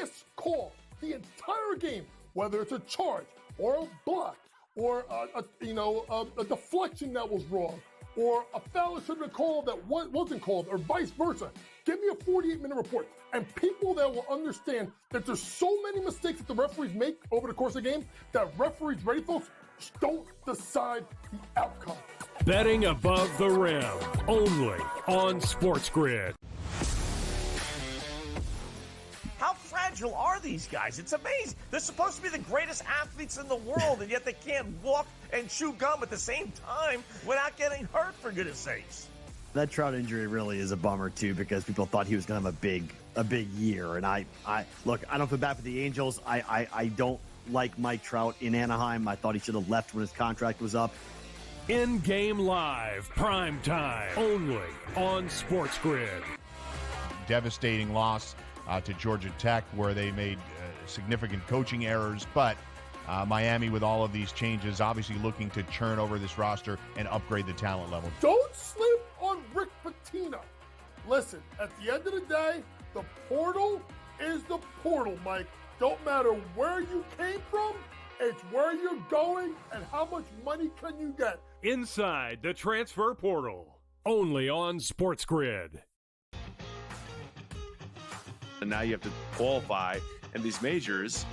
missed call the entire game, whether it's a charge or a block or a deflection that was wrong or a foul that should have been called that wasn't called or vice versa. Give me a 48-minute report. And people that will understand that there's so many mistakes that the referees make over the course of the game that referees, ready folks, don't decide the outcome. Betting above the rim, only on SportsGrid. How fragile are these guys? It's amazing. They're supposed to be the greatest athletes in the world, and yet they can't walk and chew gum at the same time without getting hurt, for goodness sakes. That Trout injury really is a bummer, too, because people thought he was going to have a big year. And I look, I don't feel bad for the Angels. I don't like Mike Trout in Anaheim. I thought he should have left when his contract was up. In-game live, prime time, only on SportsGrid. Devastating loss to Georgia Tech, where they made significant coaching errors, but Miami, with all of these changes, obviously looking to churn over this roster and upgrade the talent level. Don't sleep on Rick Pitino. Listen, at the end of the day, the portal is the portal, Mike. Don't matter where you came from, it's where you're going and how much money can you get. Inside the transfer portal, only on SportsGrid. And now you have to qualify, and these majors,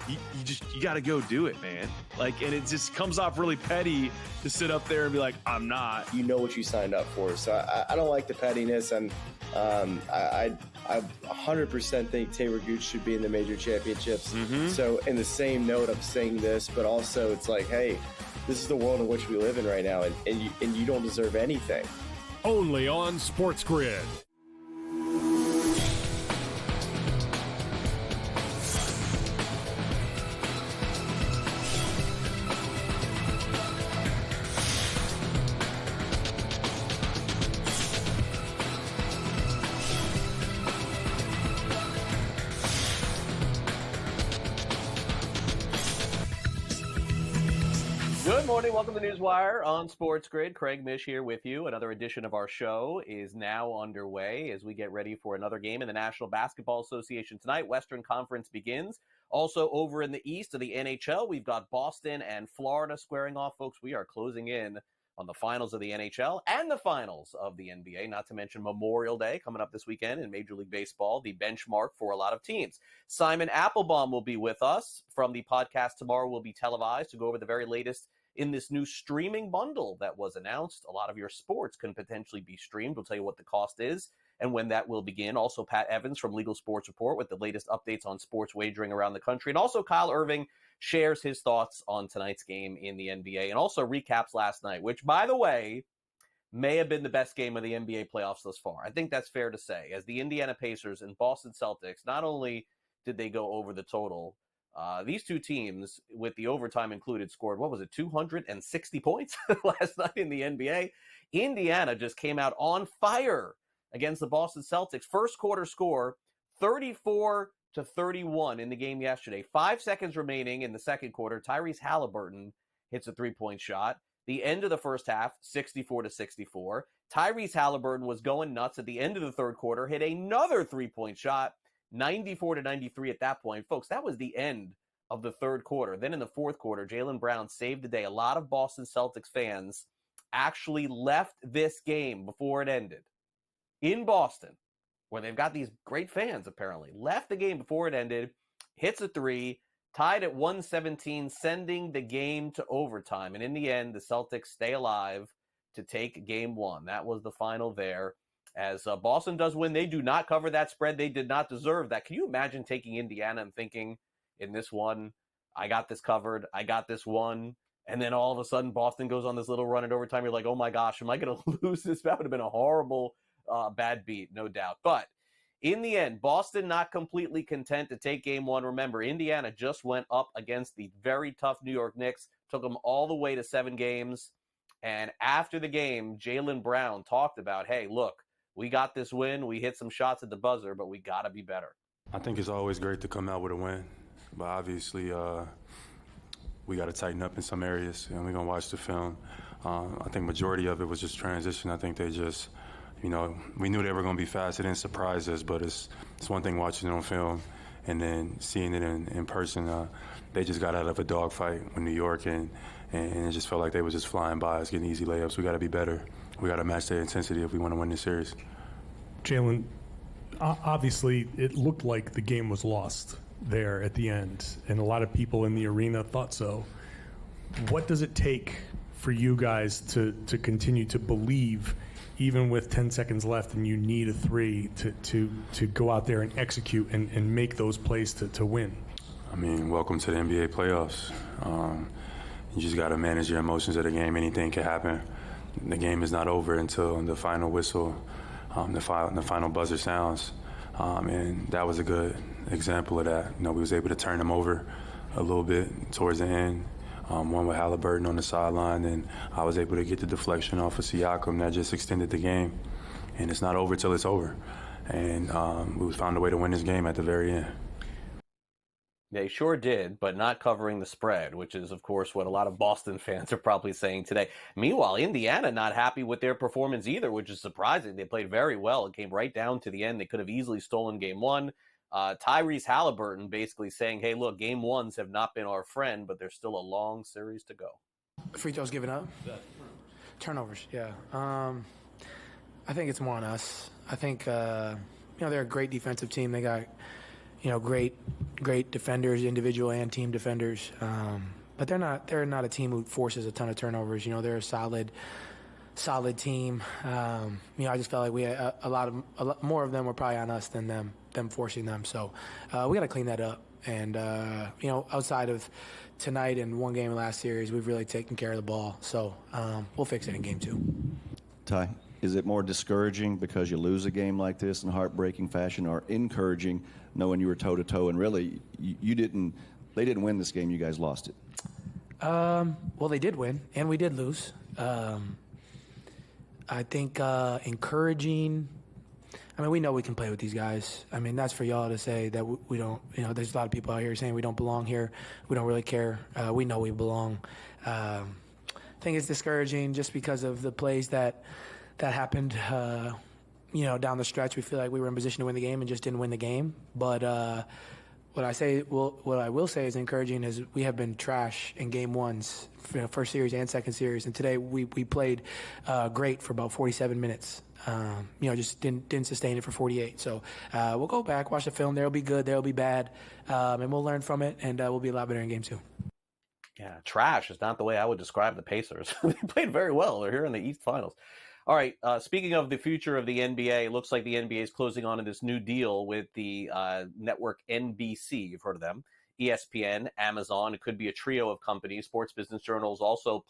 you got to go do it, man. Like, and it just comes off really petty to sit up there and be like, I'm not. You know what you signed up for, so I don't like the pettiness, and I 100% think Taylor Gooch should be in the major championships. Mm-hmm. So in the same note, I'm saying this, but also it's like, hey, this is the world in which we live in right now, and you don't deserve anything. Only on SportsGrid. Good morning. Welcome to NewsWire on SportsGrid. Craig Mish here with you. Another edition of our show is now underway as we get ready for another game in the National Basketball Association tonight. Western Conference begins. Also over in the East of the NHL, we've got Boston and Florida squaring off. Folks, we are closing in on the finals of the NHL and the finals of the NBA, not to mention Memorial Day coming up this weekend in Major League Baseball, the benchmark for a lot of teams. Simon Applebaum will be with us from the podcast tomorrow. Will be televised to go over the very latest in this new streaming bundle that was announced. A lot of your sports can potentially be streamed. We'll tell you what the cost is and when that will begin. Also, Pat Evans from Legal Sports Report with the latest updates on sports wagering around the country. And also, Kyle Irving shares his thoughts on tonight's game in the NBA and also recaps last night, which, by the way, may have been the best game of the NBA playoffs thus far. I think that's fair to say, as the Indiana Pacers and Boston Celtics, not only did they go over the total, these two teams, with the overtime included, scored, 260 points last night in the NBA. Indiana just came out on fire against the Boston Celtics. First quarter score, 34-31 in the game yesterday. 5 seconds remaining in the second quarter. Tyrese Halliburton hits a three-point shot. The end of the first half, 64-64. Tyrese Halliburton was going nuts at the end of the third quarter, hit another three-point shot. 94-93 at that point. Folks, that was the end of the third quarter. Then in the fourth quarter, Jaylen Brown saved the day. A lot of Boston Celtics fans actually left this game before it ended in Boston, where they've got these great fans apparently. Left the game before it ended, hits a three, tied at 117, sending the game to overtime. And in the end, the Celtics stay alive to take game one. That was the final there. As Boston does win, they do not cover that spread. They did not deserve that. Can you imagine taking Indiana and thinking, in this one, I got this covered, I got this one, and then all of a sudden Boston goes on this little run in overtime. You're like, oh my gosh, am I going to lose this? That would have been a horrible bad beat, no doubt. But in the end, Boston not completely content to take game one. Remember, Indiana just went up against the very tough New York Knicks, took them all the way to 7 games. And after the game, Jaylen Brown talked about, hey, look, we got this win. We hit some shots at the buzzer, but we got to be better. I think it's always great to come out with a win, but obviously we got to tighten up in some areas, and we're going to watch the film. I think majority of it was just transition. I think they just, we knew they were going to be fast. It didn't surprise us, but it's one thing watching it on film and then seeing it in person, they just got out of a dogfight with New York, and it just felt like they was just flying by us, getting easy layups. We got to be better. We got to match their intensity if we want to win this series. Jalen, obviously it looked like the game was lost there at the end, and a lot of people in the arena thought so. What does it take for you guys to continue to believe, even with 10 seconds left and you need a three, to go out there and execute and make those plays to win? I mean, welcome to the NBA playoffs. You just got to manage your emotions of the game. Anything can happen. The game is not over until the final whistle, the final buzzer sounds. And that was a good example of that. We was able to turn them over a little bit towards the end. One with Halliburton on the sideline, and I was able to get the deflection off of Siakam. That just extended the game. And it's not over till it's over. And we found a way to win this game at the very end. They sure did, but not covering the spread, which is, of course, what a lot of Boston fans are probably saying today. Meanwhile, Indiana not happy with their performance either, which is surprising. They played very well. It came right down to the end. They could have easily stolen game one. Tyrese Halliburton basically saying, hey, look, game ones have not been our friend, but there's still a long series to go. Free throws given up? Turnovers, yeah. I think it's more on us. I think, they're a great defensive team. They got, great defenders, individual and team defenders. But they're not a team who forces a ton of turnovers. They're a solid team. I just felt like we had a lot more of them were probably on us than them forcing them. So we got to clean that up. And, outside of tonight and one game in last series, we've really taken care of the ball. So we'll fix it in game two. Ty, is it more discouraging because you lose a game like this in heartbreaking fashion, or encouraging knowing you were toe-to-toe and really they didn't win this game, you guys lost it? Well, they did win, and we did lose. I think encouraging. We know we can play with these guys. That's for y'all to say that we don't. There's a lot of people out here saying we don't belong here. We don't really care. We know we belong. I think it's discouraging just because of the plays that happened. Down the stretch, we feel like we were in position to win the game and just didn't win the game. But what I will say is encouraging is we have been trash in game ones, first series and second series, and today we played great for about 47 minutes. Just didn't sustain it for 48. So we'll go back, watch the film. There'll be good, there'll be bad, and we'll learn from it, and we'll be a lot better in game two. Yeah, trash is not the way I would describe the Pacers. They played very well. They're here in the East Finals. All right, speaking of the future of the NBA, it looks like the NBA is closing on to this new deal with the network NBC. You've heard of them. ESPN, Amazon. It could be a trio of companies. Sports Business Journal is also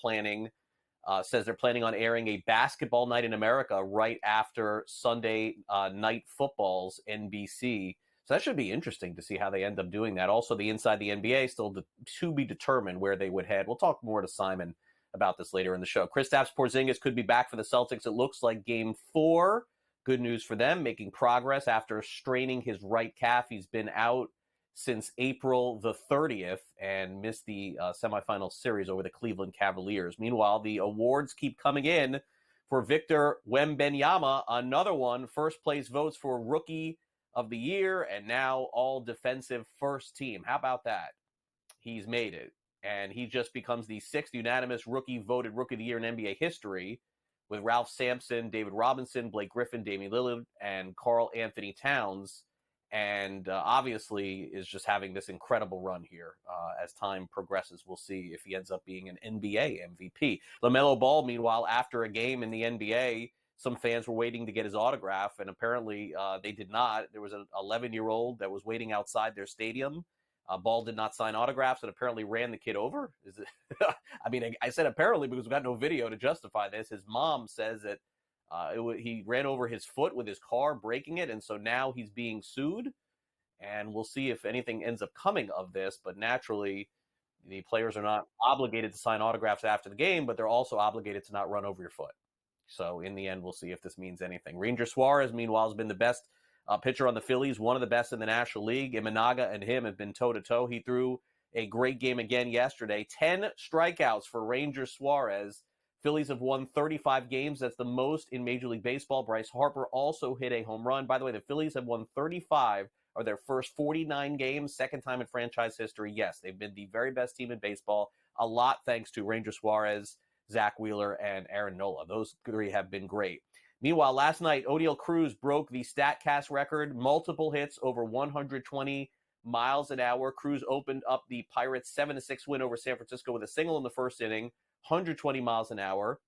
says they're planning on airing a basketball night in America right after Sunday night football's NBC. So that should be interesting to see how they end up doing that. Also, the Inside the NBA still to be determined where they would head. We'll talk more to Simon about this later in the show. Kristaps Porzingis could be back for the Celtics. It looks like game 4. Good news for them, making progress after straining his right calf. He's been out since April the 30th and missed the semifinal series over the Cleveland Cavaliers. Meanwhile, the awards keep coming in for Victor Wembanyama, another one. First place votes for Rookie of the Year and now All Defensive First Team. How about that? He's made it. And he just becomes the 6th unanimous rookie voted Rookie of the Year in NBA history, with Ralph Sampson, David Robinson, Blake Griffin, Damian Lillard, and Karl Anthony Towns. And obviously is just having this incredible run here. As time progresses, we'll see if he ends up being an NBA MVP. LaMelo Ball, meanwhile, after a game in the NBA, some fans were waiting to get his autograph, and apparently they did not. There was an 11-year-old that was waiting outside their stadium. Ball did not sign autographs and apparently ran the kid over. Is it? I said apparently because we've got no video to justify this. His mom says that he ran over his foot with his car, breaking it, and so now he's being sued. And we'll see if anything ends up coming of this. But naturally, the players are not obligated to sign autographs after the game, but they're also obligated to not run over your foot. So in the end, we'll see if this means anything. Ranger Suarez, meanwhile, has been the best pitcher on the Phillies, one of the best in the National League. Imanaga and him have been toe-to-toe. He threw a great game again yesterday. 10 strikeouts for Ranger Suarez. Phillies have won 35 games. That's the most in Major League Baseball. Bryce Harper also hit a home run. By the way, the Phillies have won 35 are their first 49 games, second time in franchise history. Yes, they've been the very best team in baseball, a lot thanks to Ranger Suarez, Zach Wheeler, and Aaron Nola. Those three have been great. Meanwhile, last night, Odiel Cruz broke the StatCast record, multiple hits over 120 miles an hour. Cruz opened up the Pirates' 7-6 win over San Francisco with a single in the first inning, 120 miles an hour.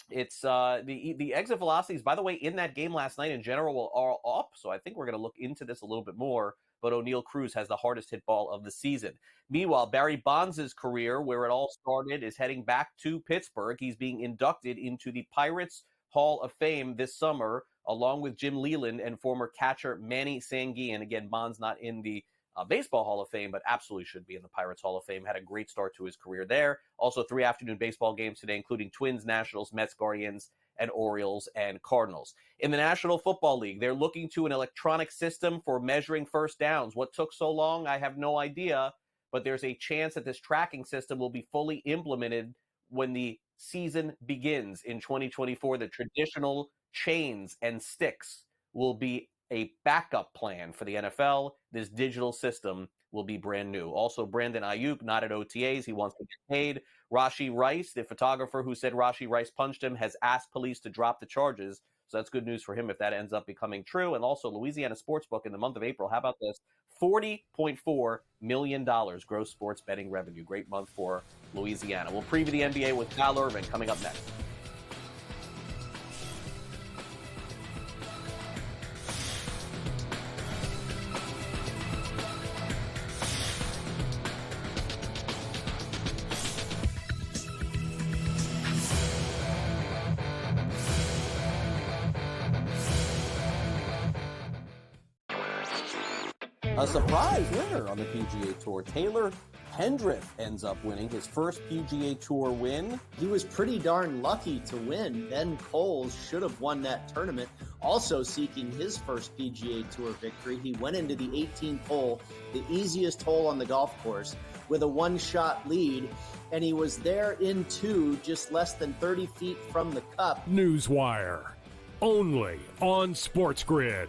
It's the exit velocities, by the way, in that game last night in general are up, so I think we're going to look into this a little bit more, but O'Neal Cruz has the hardest hit ball of the season. Meanwhile, Barry Bonds' career, where it all started, is heading back to Pittsburgh. He's being inducted into the Pirates Hall of Fame this summer, along with Jim Leland and former catcher Manny Sanguillen. Again, Bonds not in the Baseball Hall of Fame, but absolutely should be in the Pirates Hall of Fame. Had a great start to his career there. Also, 3 afternoon baseball games today, including Twins, Nationals, Mets, Guardians, and Orioles and Cardinals. In the National Football League, they're looking to an electronic system for measuring first downs. What took so long? I have no idea, but there's a chance that this tracking system will be fully implemented when the season begins in 2024. The traditional chains and sticks will be a backup plan for the NFL. This digital system will be brand new. Also, Brandon Ayuk, not at OTAs. He wants to get paid. Rashee Rice, the photographer who said Rashee Rice punched him, has asked police to drop the charges. So that's good news for him if that ends up becoming true. And also, Louisiana Sportsbook in the month of April, how about this? $40.4 million gross sports betting revenue. Great month for Louisiana. We'll preview the NBA with Kyle Irving coming up next. A surprise winner on the PGA Tour. Taylor Pendrith ends up winning his first PGA Tour win. He was pretty darn lucky to win. Ben Coles should have won that tournament. Also seeking his first PGA Tour victory, he went into the 18th hole, the easiest hole on the golf course, with a one-shot lead, and he was there in 2, just less than 30 feet from the cup. NewsWire, only on SportsGrid.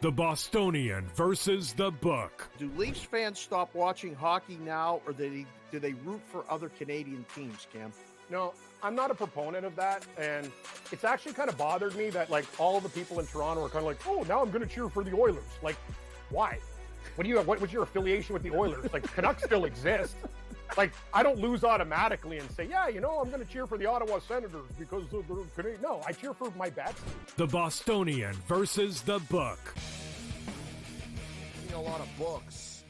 The Bostonian versus the Book. Do Leafs fans stop watching hockey now, or do they root for other Canadian teams, Cam? No, I'm not a proponent of that, and it's actually kind of bothered me that, like, all the people in Toronto are kind of like, oh, now I'm going to cheer for the Oilers. Like, why? What's your affiliation with the Oilers? Like, Canucks still exist. Like, I don't lose automatically and say, yeah, I'm going to cheer for the Ottawa Senators because they're Canadian. No, I cheer for my bats. The Bostonian versus the Book. A lot of books,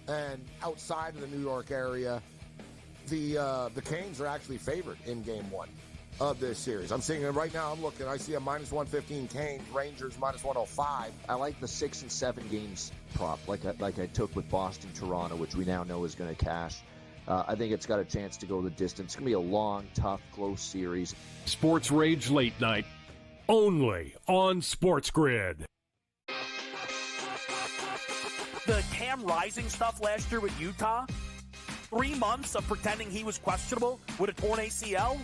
and outside of the New York area, the Canes are actually favored in Game 1 of this series. I'm seeing it right now. I'm looking. I see a -115 Canes, Rangers -105. I like the 6 and 7 games prop, like I took with Boston, Toronto, which we now know is going to cash. I think it's got a chance to go the distance. It's going to be a long, tough, close series. Sports Rage Late Night, only on SportsGrid. The Cam Rising stuff last year with Utah, 3 months of pretending he was questionable with a torn ACL,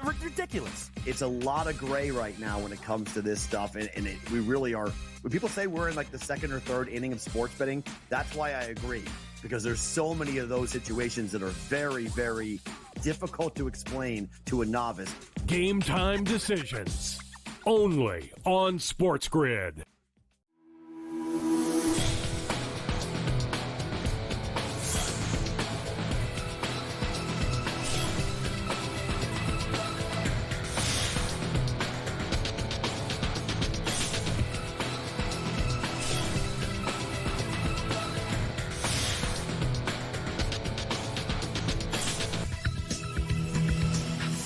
ridiculous. It's a lot of gray right now when it comes to this stuff, and we really are. When people say we're in like the second or third inning of sports betting, that's why I agree, because there's so many of those situations that are very, very difficult to explain to a novice. Game time decisions, only on SportsGrid.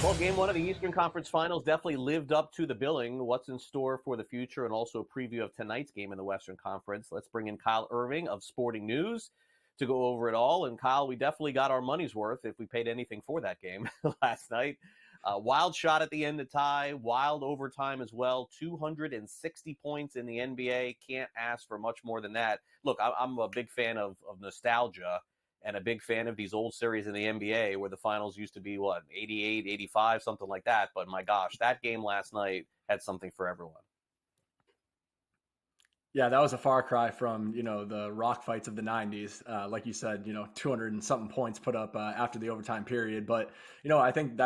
Well, Game 1 of the Eastern Conference Finals definitely lived up to the billing. What's in store for the future, and also a preview of tonight's game in the Western Conference. Let's bring in Kyle Irving of Sporting News to go over it all. And Kyle, we definitely got our money's worth if we paid anything for that game last night. Wild shot at the end to tie, wild overtime as well. 260 points in the NBA. Can't ask for much more than that. Look, I'm a big fan of nostalgia, and a big fan of these old series in the NBA where the finals used to be, 88, 85, something like that. But my gosh, that game last night had something for everyone. Yeah, that was a far cry from, the rock fights of the 90s. Like you said, 200 and something points put up after the overtime period. But, I think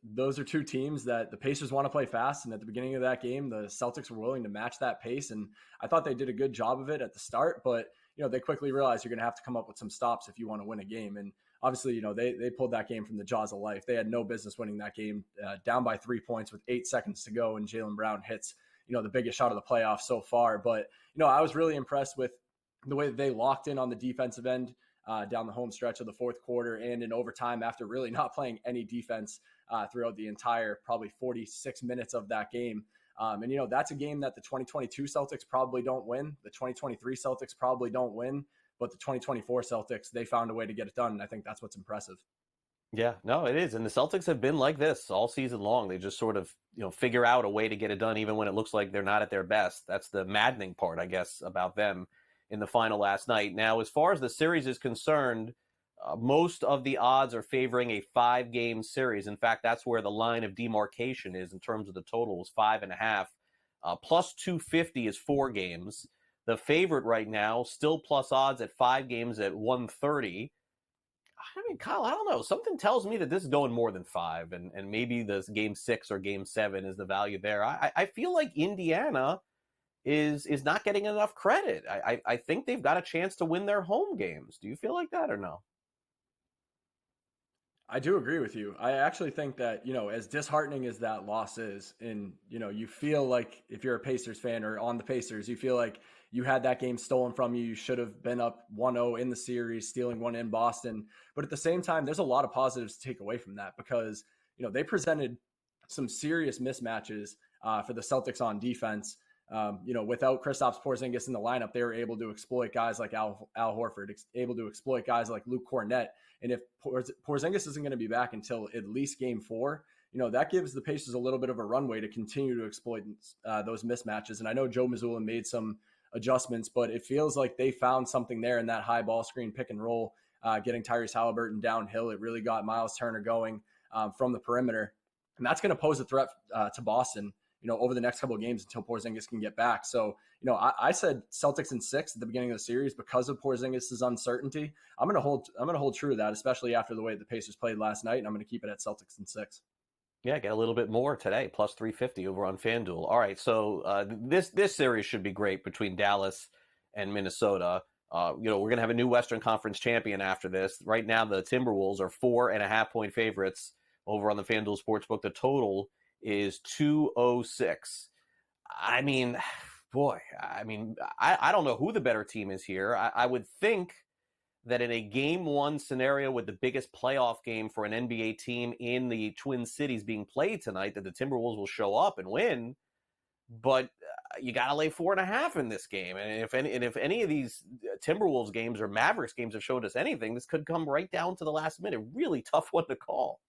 those are two teams that the Pacers want to play fast. And at the beginning of that game, the Celtics were willing to match that pace. And I thought they did a good job of it at the start. But, they quickly realized you're going to have to come up with some stops if you want to win a game. And obviously, they pulled that game from the jaws of life. They had no business winning that game, down by 3 points with 8 seconds to go. And Jaylen Brown hits the biggest shot of the playoffs so far. But, I was really impressed with the way that they locked in on the defensive end down the home stretch of the fourth quarter and in overtime after really not playing any defense throughout the entire probably 46 minutes of that game. And that's a game that the 2022 Celtics probably don't win. The 2023 Celtics probably don't win. But the 2024 Celtics, they found a way to get it done. And I think that's what's impressive. Yeah, no, it is. And the Celtics have been like this all season long. They just sort of, figure out a way to get it done even when it looks like they're not at their best. That's the maddening part, I guess, about them in the final last night. Now, as far as the series is concerned, most of the odds are favoring a 5-game series. In fact, that's where the line of demarcation is in terms of the total is 5.5. Plus 250 is 4 games. The favorite right now, still plus odds at 5 games at 130. I mean, Kyle, I don't know. Something tells me that this is going more than 5, and maybe this game 6 or game 7 is the value there. I feel like Indiana is not getting enough credit. I think they've got a chance to win their home games. Do you feel like that or no? I do agree with you. I actually think that, as disheartening as that loss is, and, you feel like if you're a Pacers fan or on the Pacers, you feel like you had that game stolen from you. You should have been up 1-0 in the series, stealing one in Boston. But at the same time, there's a lot of positives to take away from that because, they presented some serious mismatches for the Celtics on defense. Without Kristaps Porzingis in the lineup, they were able to exploit guys like Al Horford, able to exploit guys like Luke Kornet. And if Porzingis isn't going to be back until at least game 4, that gives the Pacers a little bit of a runway to continue to exploit those mismatches. And I know Joe Mazzulla made some adjustments, but it feels like they found something there in that high ball screen pick and roll, getting Tyrese Halliburton downhill. It really got Miles Turner going from the perimeter. And that's going to pose a threat to Boston, over the next couple of games until Porzingis can get back. So, I said Celtics in 6 at the beginning of the series because of Porzingis' uncertainty. I'm going to hold true to that, especially after the way the Pacers played last night, and I'm going to keep it at Celtics in 6. Yeah, get a little bit more today, plus 350 over on FanDuel. All right, so this series should be great between Dallas and Minnesota. We're going to have a new Western Conference champion after this. Right now, the Timberwolves are 4.5-point favorites over on the FanDuel Sportsbook. The total is 206. I mean, boy, I don't know who the better team is here. I would think that in a game 1 scenario with the biggest playoff game for an NBA team in the Twin Cities being played tonight, that the Timberwolves will show up and win. But you got to lay 4.5 in this game. And if any of these Timberwolves games or Mavericks games have showed us anything, this could come right down to the last minute. Really tough one to call.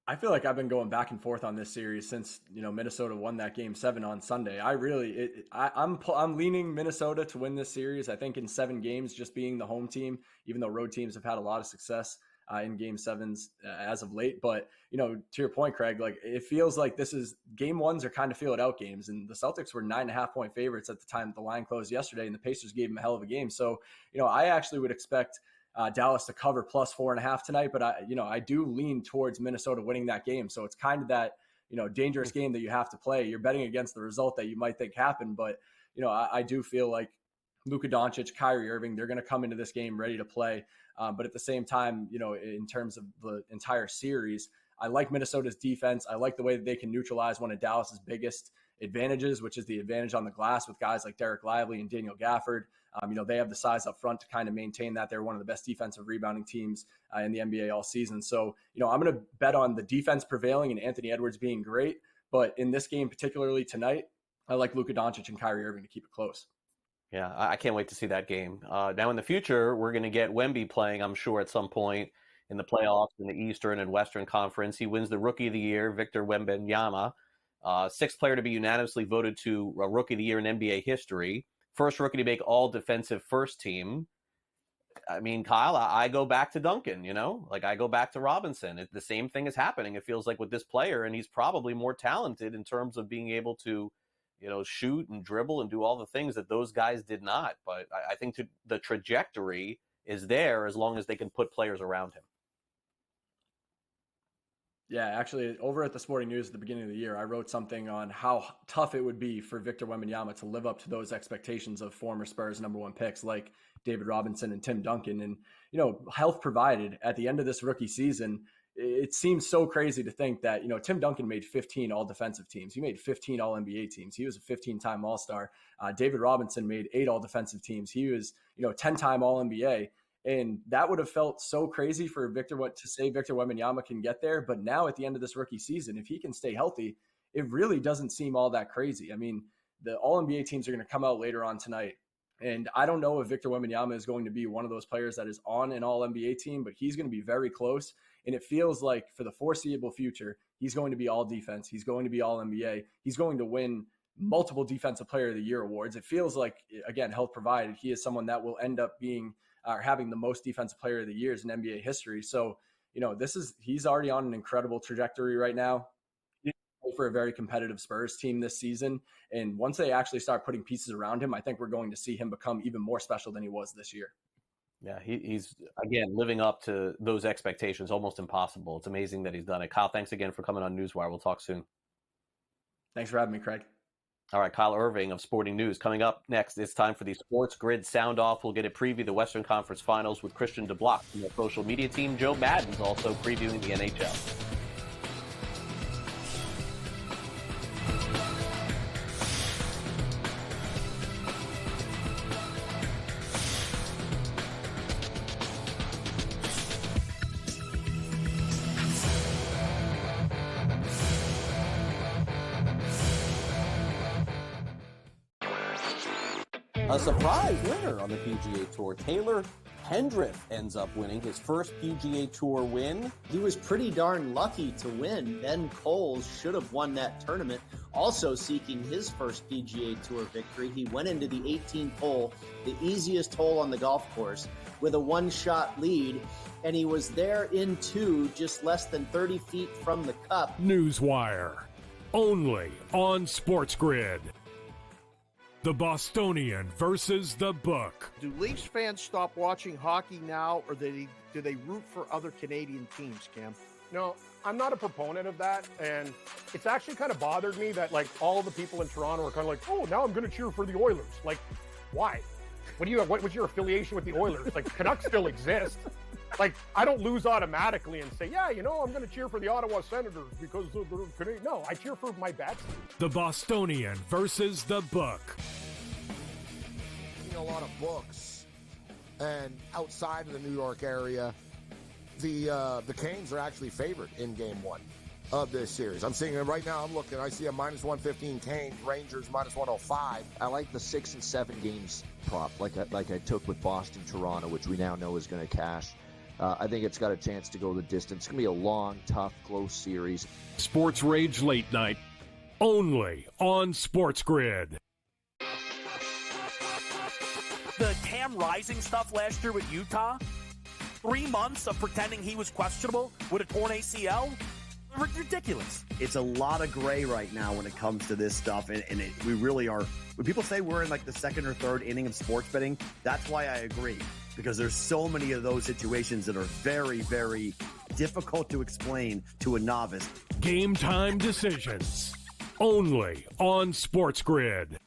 I feel like I've been going back and forth on this series since Minnesota won that game 7 on Sunday. I'm leaning Minnesota to win this series. I think in 7 games, just being the home team, even though road teams have had a lot of success in game 7s as of late. But to your point, Craig, like it feels like this is game 1s are kind of feel it out games, and the Celtics were 9.5-point favorites at the time that the line closed yesterday, and the Pacers gave them a hell of a game. So I actually would expect Dallas to cover plus 4.5 tonight, but I do lean towards Minnesota winning that game. So it's kind of that, dangerous game that you have to play. You're betting against the result that you might think happened, but I do feel like Luka Doncic, Kyrie Irving, they're going to come into this game ready to play. But at the same time, in terms of the entire series, I like Minnesota's defense. I like the way that they can neutralize one of Dallas's biggest advantages, which is the advantage on the glass with guys like Derek Lively and Daniel Gafford. They have the size up front to kind of maintain that. They're one of the best defensive rebounding teams in the NBA all season. So, I'm going to bet on the defense prevailing and Anthony Edwards being great. But in this game, particularly tonight, I like Luka Doncic and Kyrie Irving to keep it close. Yeah, I can't wait to see that game. Now in the future, we're going to get Wemby playing, I'm sure, at some point in the playoffs in the Eastern and Western Conference. He wins the Rookie of the Year, Victor Wembanyama, 6th player to be unanimously voted to Rookie of the Year in NBA history. First rookie to make all defensive first team. I mean, Kyle, I go back to Duncan, I go back to Robinson. The same thing is happening, it feels like, with this player, and he's probably more talented in terms of being able to, shoot and dribble and do all the things that those guys did not. But I think the trajectory is there as long as they can put players around him. Yeah, actually, over at the Sporting News at the beginning of the year, I wrote something on how tough it would be for Victor Wembanyama to live up to those expectations of former Spurs #1 picks like David Robinson and Tim Duncan. And, health provided at the end of this rookie season, it seems so crazy to think that, Tim Duncan made 15 all-defensive teams. He made 15 all-NBA teams. He was a 15-time All-Star. David Robinson made 8 all-defensive teams. He was, 10-time All-NBA. And that would have felt so crazy for Victor Wembanyama can get there. But now at the end of this rookie season, if he can stay healthy, it really doesn't seem all that crazy. I mean, the All-NBA teams are going to come out later on tonight. And I don't know if Victor Wembanyama is going to be one of those players that is on an All-NBA team, but he's going to be very close. And it feels like for the foreseeable future, he's going to be all defense. He's going to be All-NBA. He's going to win multiple Defensive Player of the Year awards. It feels like, again, health provided, he is someone that will end up being having the most Defensive Player of the Years in NBA history. So, he's already on an incredible trajectory right now for a very competitive Spurs team this season. And once they actually start putting pieces around him, I think we're going to see him become even more special than he was this year. Yeah, he's, again, living up to those expectations, almost impossible. It's amazing that he's done it. Kyle, thanks again for coming on NewsWire. We'll talk soon. Thanks for having me, Craig. All right, Kyle Irving of Sporting News. Coming up next, it's time for the SportsGrid Sound Off. We'll get a preview of the Western Conference Finals with Christian DeBlock from the social media team. Joe Madden's also previewing the NHL. A surprise winner on the PGA Tour. Taylor Pendrith ends up winning his first PGA Tour win. He was pretty darn lucky to win. Ben Coles should have won that tournament. Also seeking his first PGA Tour victory, he went into the 18th hole, the easiest hole on the golf course, with a one-shot lead, and he was there in 2, just less than 30 feet from the cup. NewsWire, only on SportsGrid. The Bostonian versus the Book. Do Leafs fans stop watching hockey now, or do they root for other Canadian teams, Cam? No, I'm not a proponent of that, and it's actually kind of bothered me that all the people in Toronto are kind of like, oh, now I'm going to cheer for the Oilers. Like, why? What's your affiliation with the Oilers? Canucks still exist. I don't lose automatically and say, yeah, I'm going to cheer for the Ottawa Senators because they're Canadian. No, I cheer for my bats. The Bostonian versus the Book. A lot of books, and outside of the New York area, the Canes are actually favored in Game 1 of this series. I'm seeing it right now. I'm looking. I see a -115 Canes, Rangers -105. I like the 6 and 7 games prop, like I took with Boston, Toronto, which we now know is going to cash. I think it's got a chance to go the distance. It's going to be a long, tough, close series. Sports Rage Late Night, only on SportsGrid. The Cam Rising stuff last year with Utah, 3 months of pretending he was questionable with a torn ACL, ridiculous. It's a lot of gray right now when it comes to this stuff, and we really are. When people say we're in the second or third inning of sports betting, that's why I agree, because there's so many of those situations that are very, very difficult to explain to a novice. Game time decisions, only on SportsGrid.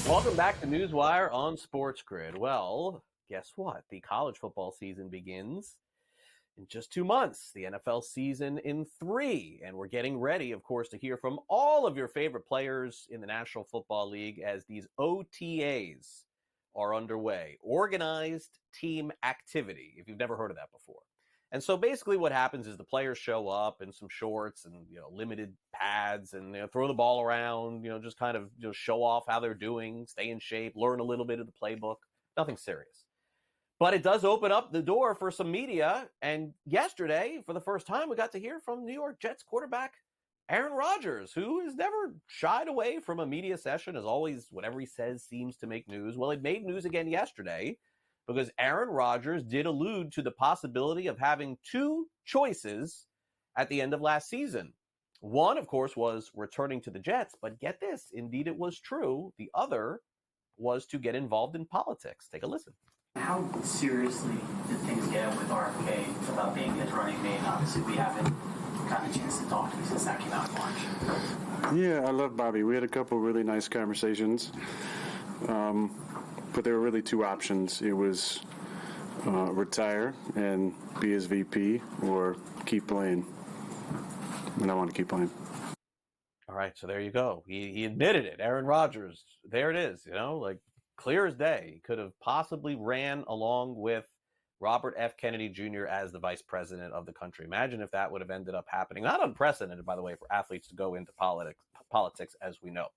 Welcome back to NewsWire on SportsGrid. Well, guess what? The college football season begins in just 2 months. The NFL season in 3. And we're getting ready, of course, to hear from all of your favorite players in the National Football League as these OTAs are underway. Organized Team Activity, if you've never heard of that before. And so basically what happens is the players show up in some shorts and, limited pads and, throw the ball around, just kind of show off how they're doing, stay in shape, learn a little bit of the playbook, nothing serious. But it does open up the door for some media. And yesterday, for the first time, we got to hear from New York Jets quarterback Aaron Rodgers, who has never shied away from a media session, as always, whatever he says seems to make news. Well, it made news again yesterday because Aaron Rodgers did allude to the possibility of having two choices at the end of last season. One, of course, was returning to the Jets, but get this, indeed it was true. The other was to get involved in politics. Take a listen. How seriously did things get with RFK about being his running mate? Obviously, we haven't gotten a chance to talk to him since that came out in March. Yeah, I love Bobby. We had a couple really nice conversations, but there were really two options. It was retire and be his VP or keep playing. And I want to keep playing. All right, so there you go. He admitted it. Aaron Rodgers, there it is, like clear as day. He could have possibly ran along with Robert F. Kennedy Jr. as the vice president of the country. Imagine if that would have ended up happening. Not unprecedented, by the way, for athletes to go into politics, as we know.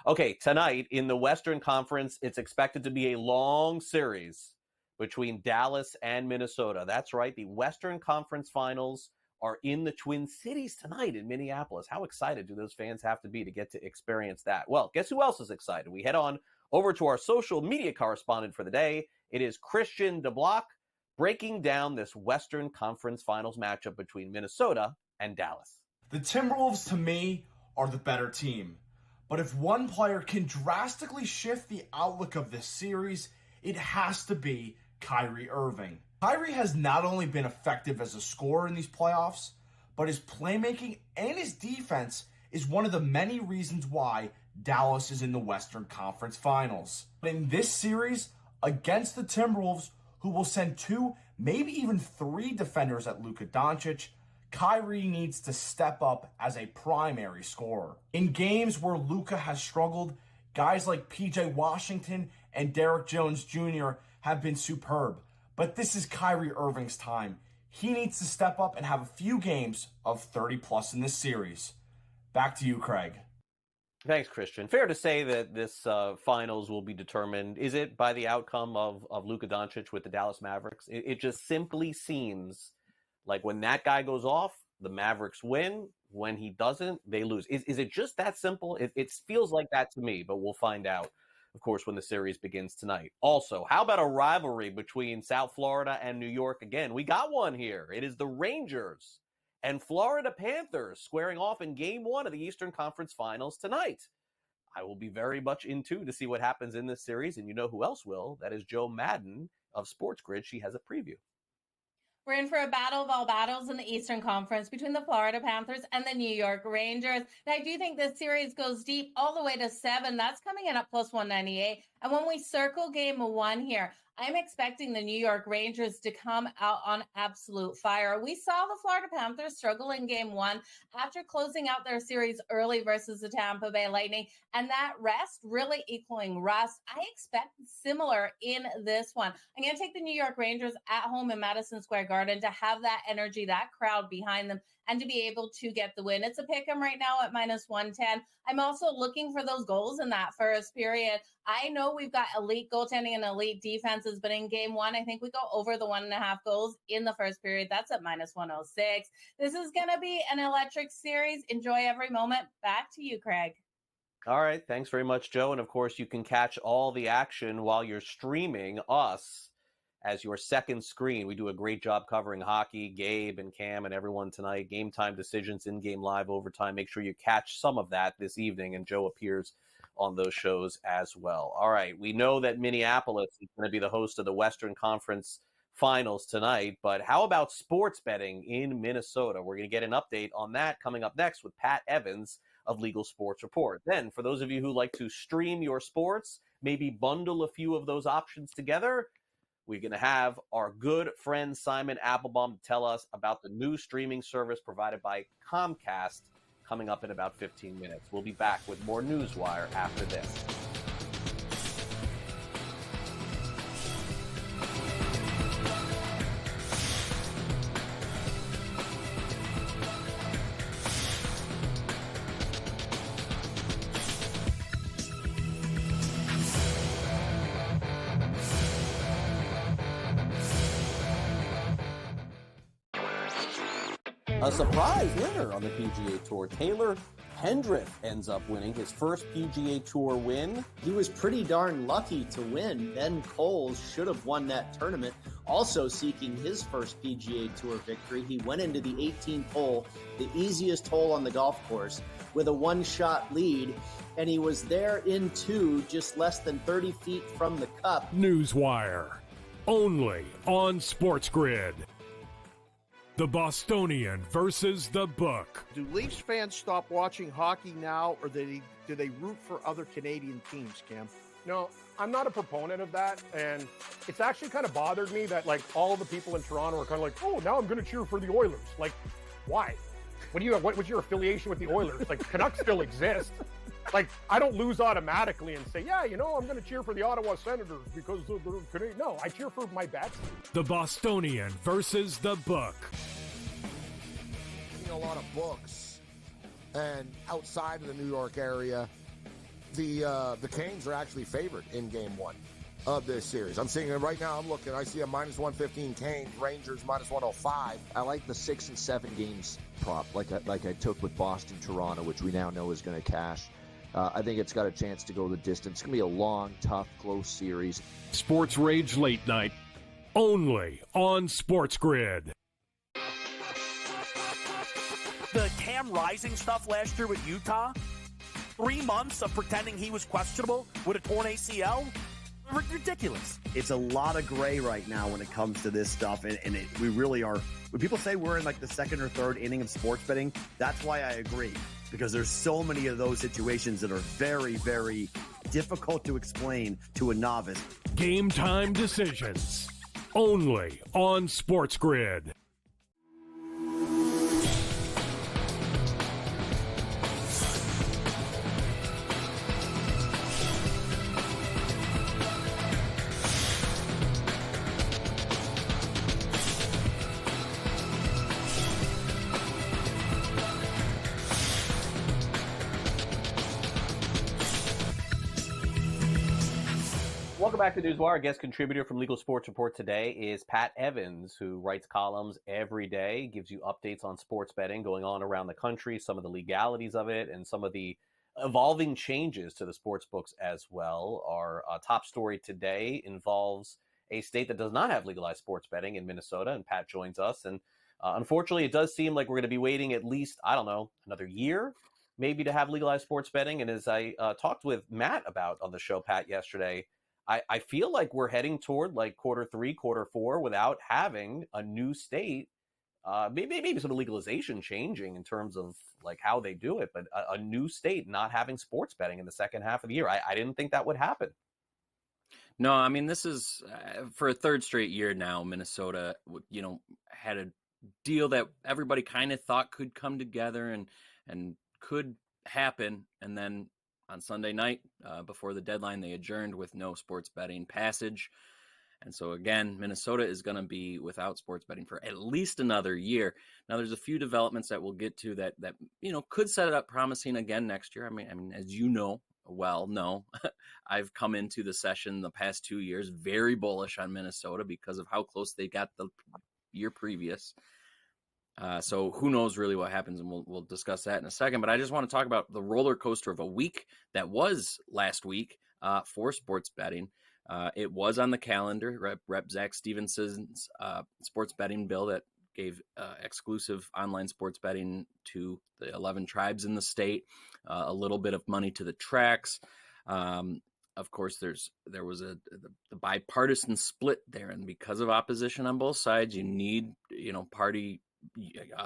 Okay, tonight in the Western Conference, it's expected to be a long series between Dallas and Minnesota. That's right, the Western Conference Finals are in the Twin Cities tonight in Minneapolis. How excited do those fans have to be to get to experience that? Well, guess who else is excited? We head on over to our social media correspondent for the day. It is Christian DeBlock breaking down this Western Conference Finals matchup between Minnesota and Dallas. The Timberwolves, to me, are the better team. But if one player can drastically shift the outlook of this series, it has to be Kyrie Irving. Kyrie has not only been effective as a scorer in these playoffs, but his playmaking and his defense is one of the many reasons why Dallas is in the Western Conference Finals. But in this series against the Timberwolves, who will send 2, maybe even 3 defenders at Luka Doncic, Kyrie needs to step up as a primary scorer. In games where Luka has struggled, guys like PJ Washington and Derrick Jones Jr. have been superb. But this is Kyrie Irving's time. He needs to step up and have a few games of 30-plus in this series. Back to you, Craig. Thanks, Christian. Fair to say that this finals will be determined, is it by the outcome of Luka Doncic with the Dallas Mavericks? It just simply seems like when that guy goes off, the Mavericks win. When he doesn't, they lose. Is it just that simple? It feels like that to me, but we'll find out, of course, when the series begins tonight. Also, how about a rivalry between South Florida and New York again? We got one here. It is the Rangers and Florida Panthers squaring off in Game 1 of the Eastern Conference Finals tonight. I will be very much into to see what happens in this series, and you know who else will? That is Joe Madden of SportsGrid. She has a preview. We're in for a battle of all battles in the Eastern Conference between the Florida Panthers and the New York Rangers. And I do think this series goes deep all the way to 7. That's coming in at plus 198. And when we circle Game 1 here, I'm expecting the New York Rangers to come out on absolute fire. We saw the Florida Panthers struggle in Game 1 after closing out their series early versus the Tampa Bay Lightning, and that rest really equaling rust. I expect similar in this one. I'm going to take the New York Rangers at home in Madison Square Garden to have that energy, that crowd behind them, and to be able to get the win. It's a pick 'em right now at minus 110. I'm also looking for those goals in that first period. I know we've got elite goaltending and elite defenses, but in Game 1, I think we go over the 1.5 goals in the first period. That's at minus 106. This is going to be an electric series. Enjoy every moment. Back to you, Craig. All right. Thanks very much, Joe. And of course, you can catch all the action while you're streaming us as your second screen. We do a great job covering hockey. Gabe and Cam and everyone tonight. Game time decisions, in-game live overtime. Make sure you catch some of that this evening, and Joe appears on those shows as well. All right, we know that Minneapolis is going to be the host of the Western Conference Finals tonight, but how about sports betting in Minnesota? We're going to get an update on that coming up next with Pat Evans of Legal Sports Report. Then, for those of you who like to stream your sports, maybe bundle a few of those options together, we're going to have our good friend Simon Applebaum to tell us about the new streaming service provided by Comcast coming up in about 15 minutes. We'll be back with more NewsWire after this. A surprise winner on the PGA Tour. Taylor Hendrick ends up winning his first PGA Tour win. He was pretty darn lucky to win. Ben Coles should have won that tournament. Also seeking his first PGA Tour victory, he went into the 18th hole, the easiest hole on the golf course, with a one-shot lead, and he was there in two, just less than 30 feet from the cup. NewsWire, only on SportsGrid. The Bostonian versus the Book. Do Leafs fans stop watching hockey now, or do they root for other Canadian teams, Cam? No, I'm not a proponent of that, and it's actually kind of bothered me that like all the people in Toronto are kind of like, oh, now I'm going to cheer for the Oilers. Like, why? What was your affiliation with the Oilers? Like, Canucks still exist. Like, I don't lose automatically and say, yeah, I'm going to cheer for the Ottawa Senators because they're Canadian. No, I cheer for my bets. The Bostonian versus the Book. A lot of books, and outside of the New York area, the Canes are actually favored in Game 1 of this series. I'm seeing it right now. I'm looking. I see a -115 Canes, Rangers -105. I like the 6 and 7 games prop, like I took with Boston, Toronto, which we now know is going to cash. I think it's got a chance to go the distance. It's going to be a long, tough, close series. Sports Rage Late Night, only on SportsGrid. The Cam Rising stuff last year with Utah, 3 months of pretending he was questionable with a torn ACL, ridiculous. It's a lot of gray right now when it comes to this stuff, and we really are. When people say we're in like the second or third inning of sports betting, that's why I agree, because there's so many of those situations that are very, very difficult to explain to a novice. Game time decisions, only on SportsGrid. Welcome back to NewsWire. Our guest contributor from Legal Sports Report today is Pat Evans, who writes columns every day, gives you updates on sports betting going on around the country, some of the legalities of it, and some of the evolving changes to the sports books as well. Our top story today involves a state that does not have legalized sports betting in Minnesota, and Pat joins us. And unfortunately, it does seem like we're going to be waiting at least, another year, maybe, to have legalized sports betting. And as I talked with Matt about on the show, Pat, yesterday, I feel like we're heading toward like quarter 3, quarter 4 without having a new state, maybe some legalization changing in terms of like how they do it, but a new state not having sports betting in the second half of the year. I didn't think that would happen. No, I mean, this is for a third straight year now. Minnesota, had a deal that everybody kind of thought could come together and could happen, and then on Sunday night, before the deadline, they adjourned with no sports betting passage. And so, again, Minnesota is going to be without sports betting for at least another year. Now, there's a few developments that we'll get to that could set it up promising again next year. I mean, as you know, I've come into the session the past 2 years very bullish on Minnesota because of how close they got the year previous. So who knows really what happens, and we'll discuss that in a second. But I just want to talk about the roller coaster of a week that was last week for sports betting. It was on the calendar. Rep Zach Stevenson's sports betting bill that gave exclusive online sports betting to the 11 tribes in the state, a little bit of money to the tracks. Of course, there was the bipartisan split there, and because of opposition on both sides, you need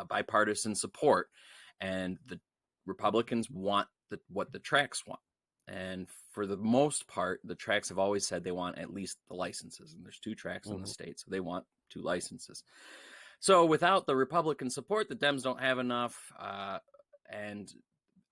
bipartisan support, and the Republicans want what the tracks want. And for the most part, the tracks have always said they want at least the licenses, and there's 2 tracks in the state, so they want 2 licenses. So without the Republican support, the Dems don't have enough. And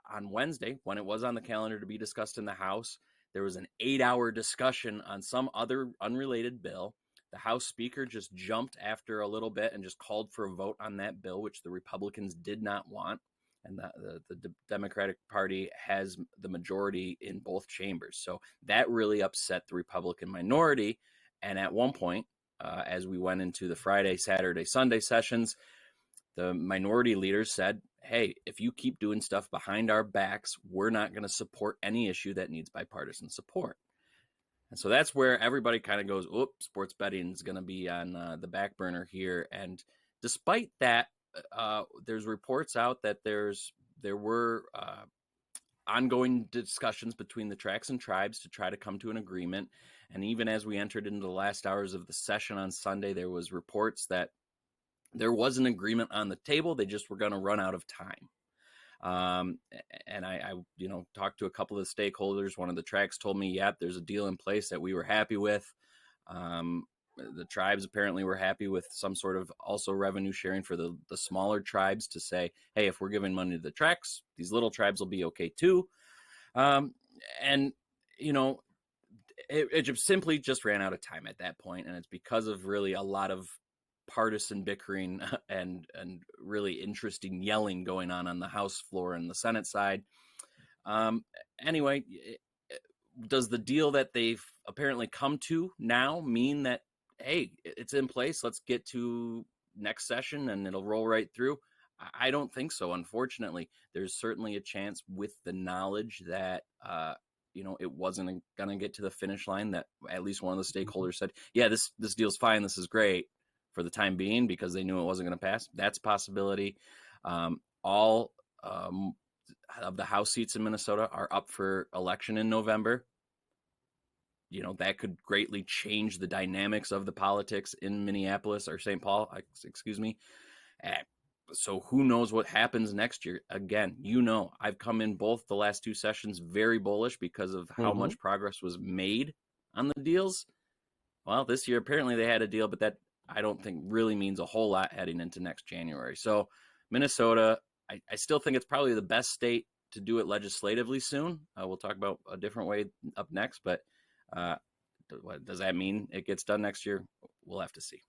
on Wednesday, when it was on the calendar to be discussed in the House, there was an 8-hour discussion on some other unrelated bill. The House Speaker just jumped after a little bit and just called for a vote on that bill, which the Republicans did not want. And the Democratic Party has the majority in both chambers. So that really upset the Republican minority. And at one point, as we went into the Friday, Saturday, Sunday sessions, the minority leaders said, hey, if you keep doing stuff behind our backs, we're not going to support any issue that needs bipartisan support. And so that's where everybody kind of goes, "Oop, sports betting is going to be on the back burner here." And despite that, there's reports out that there were ongoing discussions between the tracks and tribes to try to come to an agreement. And even as we entered into the last hours of the session on Sunday, there was reports that there was an agreement on the table. They just were going to run out of time. And I talked to a couple of the stakeholders. One of the tracks told me, yep, there's a deal in place that we were happy with. The tribes apparently were happy with some sort of also revenue sharing for the smaller tribes to say, hey, if we're giving money to the tracks, these little tribes will be okay too. And, it simply just ran out of time at that point. And it's because of really a lot of partisan bickering and really interesting yelling going on the House floor and the Senate side. Anyway, does the deal that they've apparently come to now mean that, hey, it's in place, let's get to next session and it'll roll right through? I don't think so. Unfortunately, there's certainly a chance with the knowledge that, it wasn't going to get to the finish line, that at least one of the stakeholders said, yeah, this deal's fine. This is great for the time being, because they knew it wasn't going to pass. That's a possibility. All of the House seats in Minnesota are up for election in November. That could greatly change the dynamics of the politics in Minneapolis or St. Paul, excuse me. So who knows what happens next year? Again, I've come in both the last two sessions very bullish because of how much progress was made on the deals. Well, this year, apparently they had a deal, but that I don't think really means a whole lot heading into next January. So Minnesota, I still think it's probably the best state to do it legislatively soon. We'll talk about a different way up next, but does that mean it gets done next year? We'll have to see.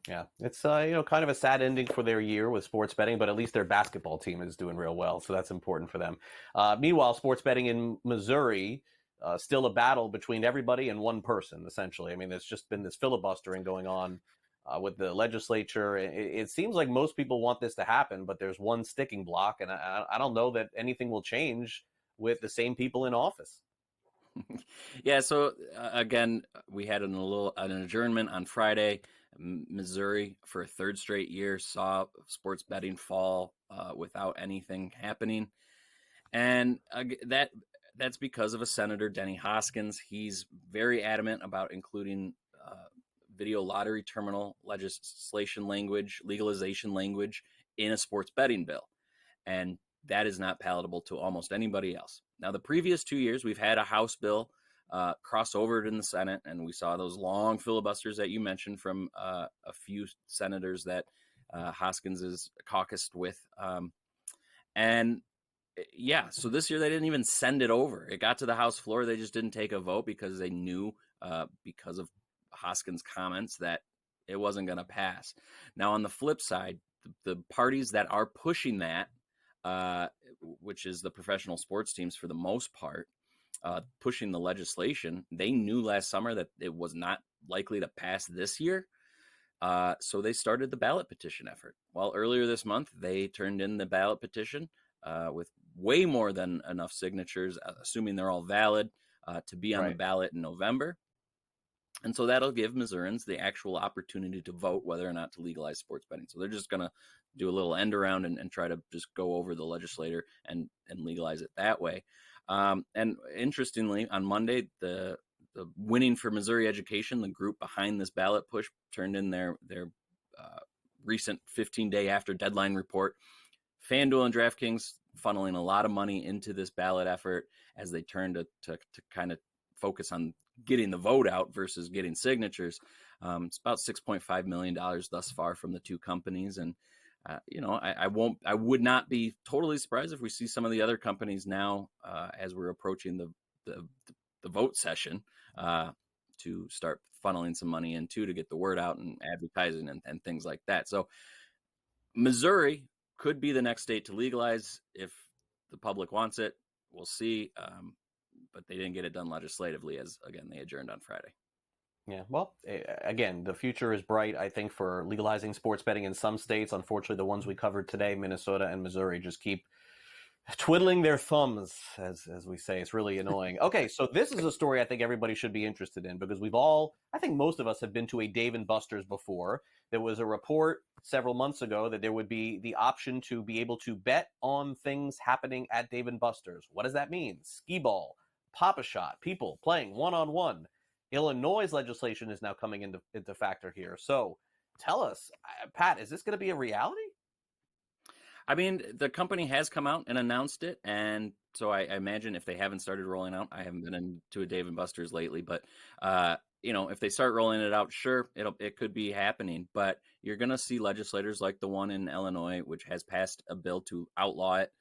Yeah, it's kind of a sad ending for their year with sports betting, but at least their basketball team is doing real well, so that's important for them. Meanwhile, sports betting in Missouri, still a battle between everybody and one person, essentially. I mean, there's just been this filibustering going on with the legislature. It seems like most people want this to happen, but there's one sticking block, and I don't know that anything will change with the same people in office. Yeah, so again, we had an adjournment on Friday. Missouri, for a third straight year, saw sports betting fall without anything happening. And that's because of a Senator, Denny Hoskins. He's very adamant about including video lottery terminal legislation language, legalization language in a sports betting bill. And that is not palatable to almost anybody else. Now, the previous 2 years, we've had a House bill cross over in the Senate, and we saw those long filibusters that you mentioned from a few senators that Hoskins is caucused with. So this year they didn't even send it over. It got to the House floor. They just didn't take a vote because they knew, because of Hoskins' comments, that it wasn't going to pass. Now, on the flip side, the parties that are pushing that, which is the professional sports teams for the most part, pushing the legislation, they knew last summer that it was not likely to pass this year. So they started the ballot petition effort. Well, earlier this month, they turned in the ballot petition with way more than enough signatures, assuming they're all valid, to be on the ballot in November. And so that'll give Missourians the actual opportunity to vote whether or not to legalize sports betting. So they're just going to do a little end around and try to just go over the legislator and legalize it that way. And interestingly, on Monday, the Winning for Missouri Education, the group behind this ballot push, turned in their recent 15-day after deadline report. FanDuel and DraftKings funneling a lot of money into this ballot effort as they turn to kind of focus on getting the vote out versus getting signatures. It's about $6.5 million thus far from the two companies. And, I would not be totally surprised if we see some of the other companies now, as we're approaching the vote session, to start funneling some money in too, to get the word out and advertising and things like that. So Missouri could be the next state to legalize if the public wants it. We'll see. But they didn't get it done legislatively, as again, they adjourned on Friday. Yeah, well, again, the future is bright, I think, for legalizing sports betting in some states. Unfortunately, the ones we covered today, Minnesota and Missouri, just keep twiddling their thumbs, as we say. It's really annoying. Okay, so this is a story I think everybody should be interested in because I think most of us have been to a Dave & Buster's before. There was a report several months ago that there would be the option to be able to bet on things happening at Dave & Buster's. What does that mean? Skee ball, pop-a-shot, people playing one-on-one. Illinois legislation is now coming into factor here. So tell us, Pat, is this going to be a reality? I mean, the company has come out and announced it, and so I imagine if they haven't started rolling out, I haven't been into a Dave & Buster's lately, but if they start rolling it out, sure, it could be happening, but you're going to see legislators like the one in Illinois, which has passed a bill to outlaw it,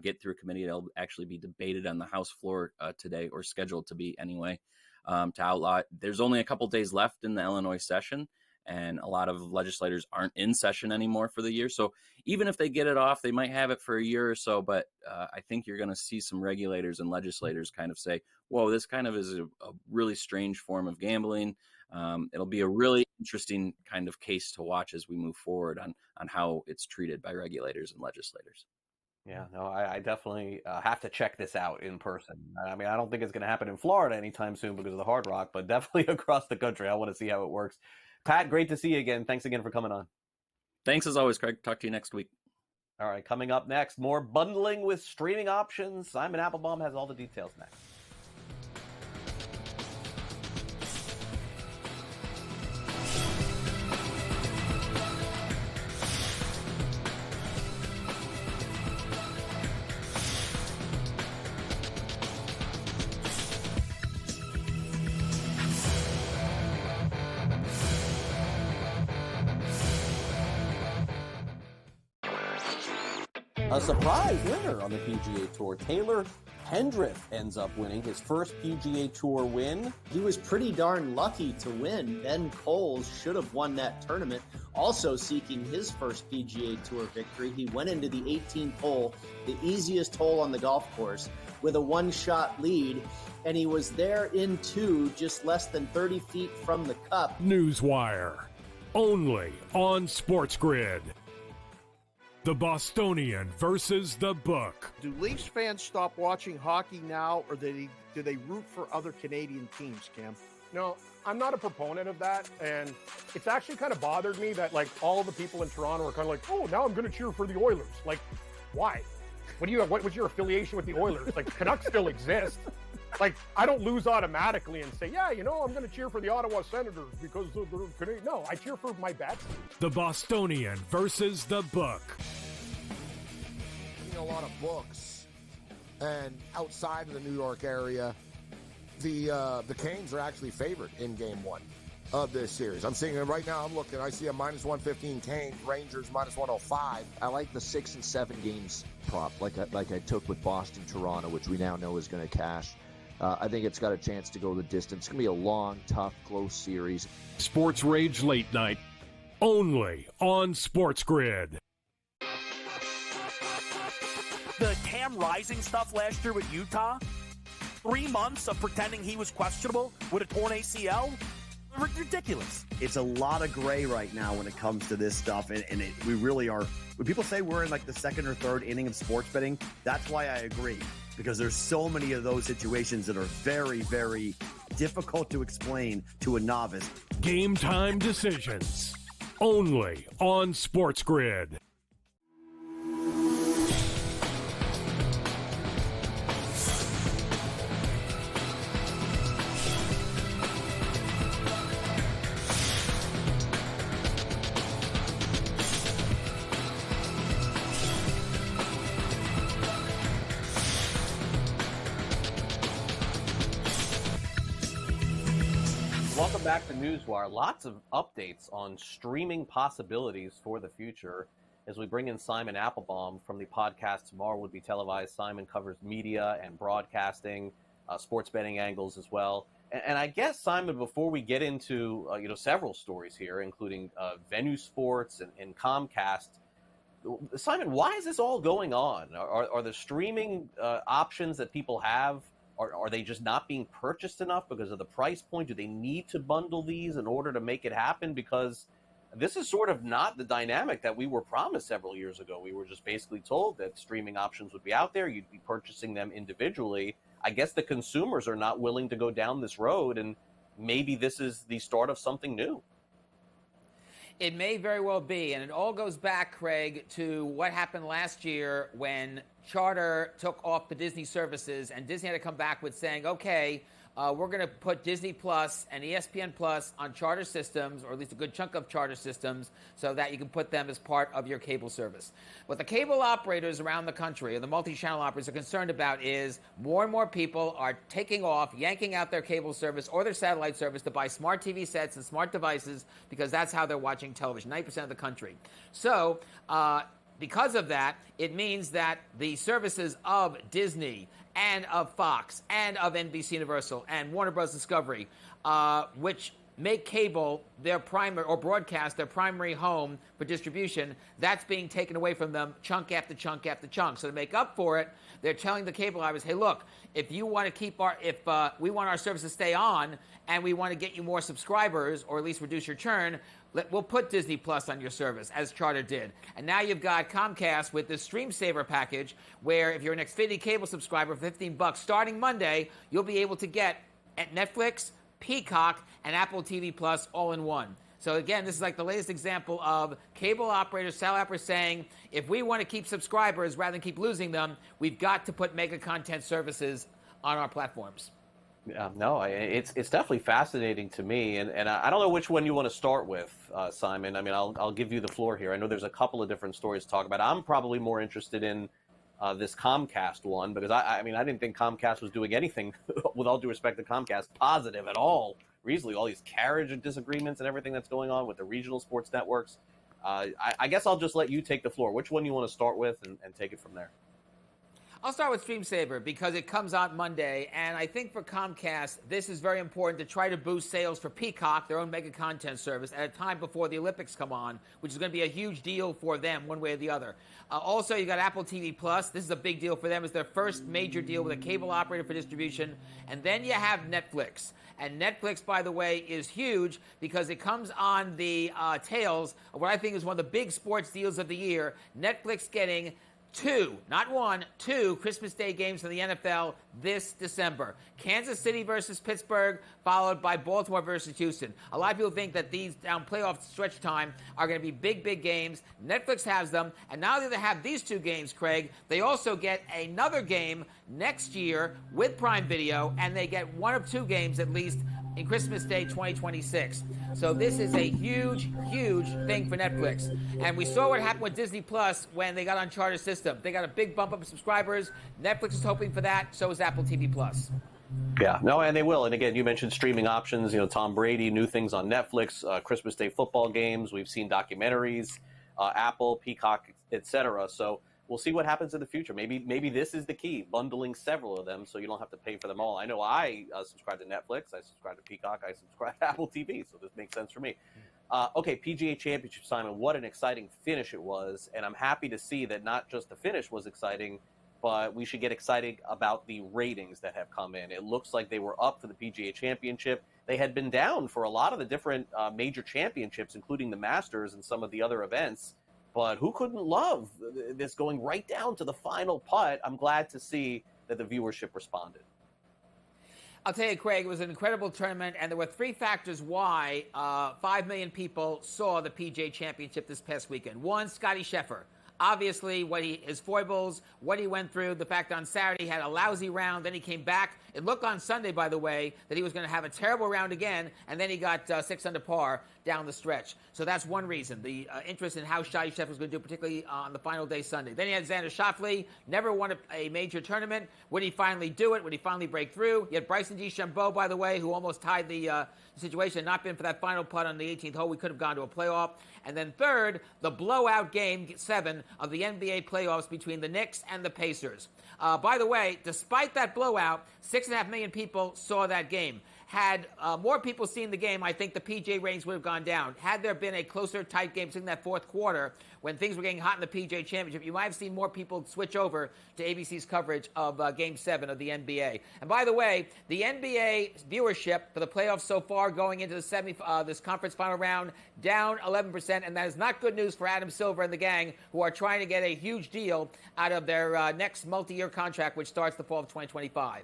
get through a committee. It'll actually be debated on the House floor today, or scheduled to be anyway, to outlaw it. There's only a couple days left in the Illinois session, and a lot of legislators aren't in session anymore for the year. So even if they get it off, they might have it for a year or so. But I think you're going to see some regulators and legislators kind of say, whoa, this kind of is a really strange form of gambling. It'll be a really interesting kind of case to watch as we move forward on how it's treated by regulators and legislators. Yeah, no, I definitely have to check this out in person. I mean, I don't think it's going to happen in Florida anytime soon because of the Hard Rock, but definitely across the country. I want to see how it works. Pat, great to see you again. Thanks again for coming on. Thanks as always, Craig. Talk to you next week. All right, coming up next, more bundling with streaming options. Simon Applebaum has all the details next. A surprise winner on the PGA Tour. Taylor Hendrick ends up winning his first PGA Tour win. He was pretty darn lucky to win. Ben Coles should have won that tournament. Also seeking his first PGA Tour victory, he went into the 18th hole, the easiest hole on the golf course, with a one-shot lead, and he was there in two, just less than 30 feet from the cup. NewsWire, only on SportsGrid. The Bostonian versus the Book. Do Leafs fans stop watching hockey now, or do they root for other Canadian teams, Cam? No, I'm not a proponent of that, and it's actually kind of bothered me that like all the people in Toronto are kind of like, oh, now I'm going to cheer for the Oilers. Like, why? What was your affiliation with the Oilers? Like, Canucks still exist. Like, I don't lose automatically and say, yeah, I'm going to cheer for the Ottawa Senators because they're Canadian. No, I cheer for my bats. The Bostonian versus the Book. A lot of books, and outside of the New York area, the Canes are actually favored in Game 1 of this series. I'm seeing it right now. I'm looking. I see a -115 Canes, Rangers -105. I like the 6 and 7 games prop, like I took with Boston, Toronto, which we now know is going to cash. I think it's got a chance to go the distance. It's going to be a long, tough, close series. Sports Rage Late Night, only on SportsGrid. The Cam Rising stuff last year with Utah, 3 months of pretending he was questionable with a torn ACL, ridiculous. It's a lot of gray right now when it comes to this stuff, and we really are. When people say we're in like the second or third inning of sports betting, that's why I agree, because there's so many of those situations that are very, very difficult to explain to a novice. Game time decisions, only on SportsGrid. Welcome back to NewsWire. Lots of updates on streaming possibilities for the future as we bring in Simon Applebaum from the podcast Tomorrow Would Be Televised. Simon covers media and broadcasting, sports betting angles as well. And I guess, Simon, before we get into several stories here, including Venue Sports and Comcast, Simon, why is this all going on? Are the streaming options that people have Are they just not being purchased enough because of the price point? Do they need to bundle these in order to make it happen? Because this is sort of not the dynamic that we were promised several years ago. We were just basically told that streaming options would be out there. You'd be purchasing them individually. I guess the consumers are not willing to go down this road, and maybe this is the start of something new. It may very well be, and it all goes back, Craig, to what happened last year when Charter took off the Disney services, and Disney had to come back with saying, okay, we're going to put Disney Plus and ESPN Plus on Charter systems, or at least a good chunk of Charter systems, so that you can put them as part of your cable service. What the cable operators around the country, or the multi-channel operators, are concerned about is more and more people are taking off, yanking out their cable service or their satellite service to buy smart TV sets and smart devices, because that's how they're watching television, 90% of the country. So, because of that, it means that the services of Disney and of Fox and of NBC Universal and Warner Bros. Discovery, which make cable their primary, or broadcast their primary home for distribution, that's being taken away from them chunk after chunk after chunk. So to make up for it, they're telling the cable operators, hey, look, if you want to keep we want our service to stay on and we want to get you more subscribers, or at least reduce your churn, we'll put Disney Plus on your service, as Charter did. And now you've got Comcast with this Stream Saver package, where if you're an Xfinity cable subscriber for $15, starting Monday, you'll be able to get at Netflix, Peacock, and Apple TV Plus all in one. So again, this is like the latest example of cable operators, satellite operators saying, if we want to keep subscribers rather than keep losing them, we've got to put mega content services on our platforms. Yeah, no, it's definitely fascinating to me, and I don't know which one you want to start with, Simon. I mean, I'll give you the floor here. I know there's a couple of different stories to talk about. I'm probably more interested in this Comcast one, because I mean, I didn't think Comcast was doing anything, with all due respect to Comcast, positive at all recently. All these carriage disagreements and everything that's going on with the regional sports networks. I guess I'll just let you take the floor. Which one you want to start with, and take it from there? I'll start with Stream Saver because it comes out Monday, and I think for Comcast, this is very important to try to boost sales for Peacock, their own mega content service, at a time before the Olympics come on, which is going to be a huge deal for them one way or the other. Also, you got Apple TV Plus. This is a big deal for them. It's their first major deal with a cable operator for distribution. And then you have Netflix. And Netflix, by the way, is huge because it comes on the tails of what I think is one of the big sports deals of the year. Netflix getting two, not one, two Christmas Day games for the NFL this December. Kansas City versus Pittsburgh, followed by Baltimore versus Houston. A lot of people think that these down playoff stretch time are going to be big, big games. Netflix has them, and now that they have these two games, Craig, they also get another game next year with Prime Video, and they get one of two games at least in Christmas Day 2026. So this is a huge, huge thing for Netflix. And we saw what happened with Disney Plus when they got on Charter system. They got a big bump up in subscribers. Netflix is hoping for that. So is Apple TV Plus. Yeah, no, and they will. And again, you mentioned streaming options. You know, Tom Brady, new things on Netflix, Christmas Day football games. We've seen documentaries, Apple, Peacock, etc. So we'll see what happens in the future. Maybe this is the key, bundling several of them so you don't have to pay for them all. I know I subscribe to Netflix, I subscribe to Peacock, I subscribe to Apple TV, so this makes sense for me. Okay, PGA Championship, Simon, what an exciting finish it was, and I'm happy to see that not just the finish was exciting, but we should get excited about the ratings that have come in. It looks like they were up for the PGA Championship. They had been down for a lot of the different major championships, including the Masters and some of the other events. But who couldn't love this going right down to the final putt? I'm glad to see that the viewership responded. I'll tell you, Craig, it was an incredible tournament, and there were three factors why 5 million people saw the PGA Championship this past weekend. One, Scottie Scheffler. Obviously, his foibles, what he went through, the fact on Saturday he had a lousy round, then he came back. It looked on Sunday, by the way, that he was going to have a terrible round again, and then he got 6 under par down the stretch. So that's one reason, the interest in how Scottie Scheffler was going to do, particularly on the final day Sunday. Then he had Xander Schauffele, never won a major tournament. Would he finally do it? Would he finally break through? You had Bryson DeChambeau, by the way, who almost tied the situation. Had not been for that final putt on the 18th hole, we could have gone to a playoff. And then third, the blowout game 7 of the NBA playoffs between the Knicks and the Pacers. By the way, despite that blowout, 6.5 million people saw that game. had more people seen the game, I think the PGA ratings would have gone down. Had there been a closer, tight game in that fourth quarter when things were getting hot in the PGA Championship, you might have seen more people switch over to ABC's coverage of Game 7 of the NBA. And by the way, the NBA viewership for the playoffs so far going into the this conference final round, down 11%, and that is not good news for Adam Silver and the gang, who are trying to get a huge deal out of their next multi-year contract, which starts the fall of 2025.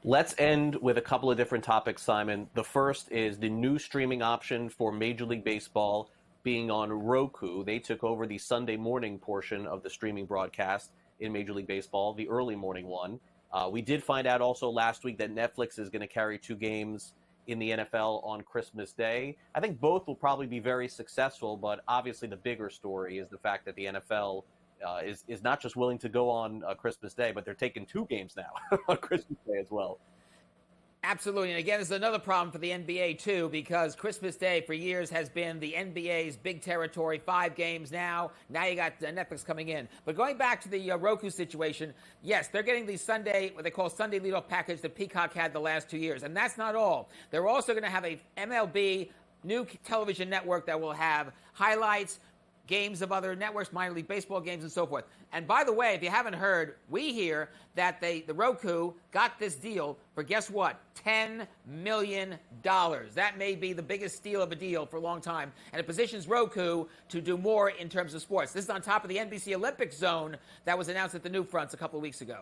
Let's end with a couple of different topics, Simon. The first is the new streaming option for Major League Baseball being on Roku. They took over the Sunday morning portion of the streaming broadcast in Major League Baseball, the early morning one. We did find out also last week that Netflix is going to carry 2 games in the NFL on Christmas Day. I think both will probably be very successful, but obviously the bigger story is the fact that the NFL is not just willing to go on Christmas Day, but they're taking 2 games now on Christmas Day as well. Absolutely. And again, this is another problem for the NBA, too, because Christmas Day for years has been the NBA's big territory, 5 games now. Now you got Netflix coming in. But going back to the Roku situation, yes, they're getting the Sunday, what they call Sunday leadoff package that Peacock had the last 2 years. And that's not all. They're also going to have a MLB new television network that will have highlights, games of other networks, minor league baseball games, and so forth. And by the way, if you haven't heard, we hear that the Roku got this deal for, guess what, $10 million. That may be the biggest steal of a deal for a long time. And it positions Roku to do more in terms of sports. This is on top of the NBC Olympic zone that was announced at the Newfronts a couple of weeks ago.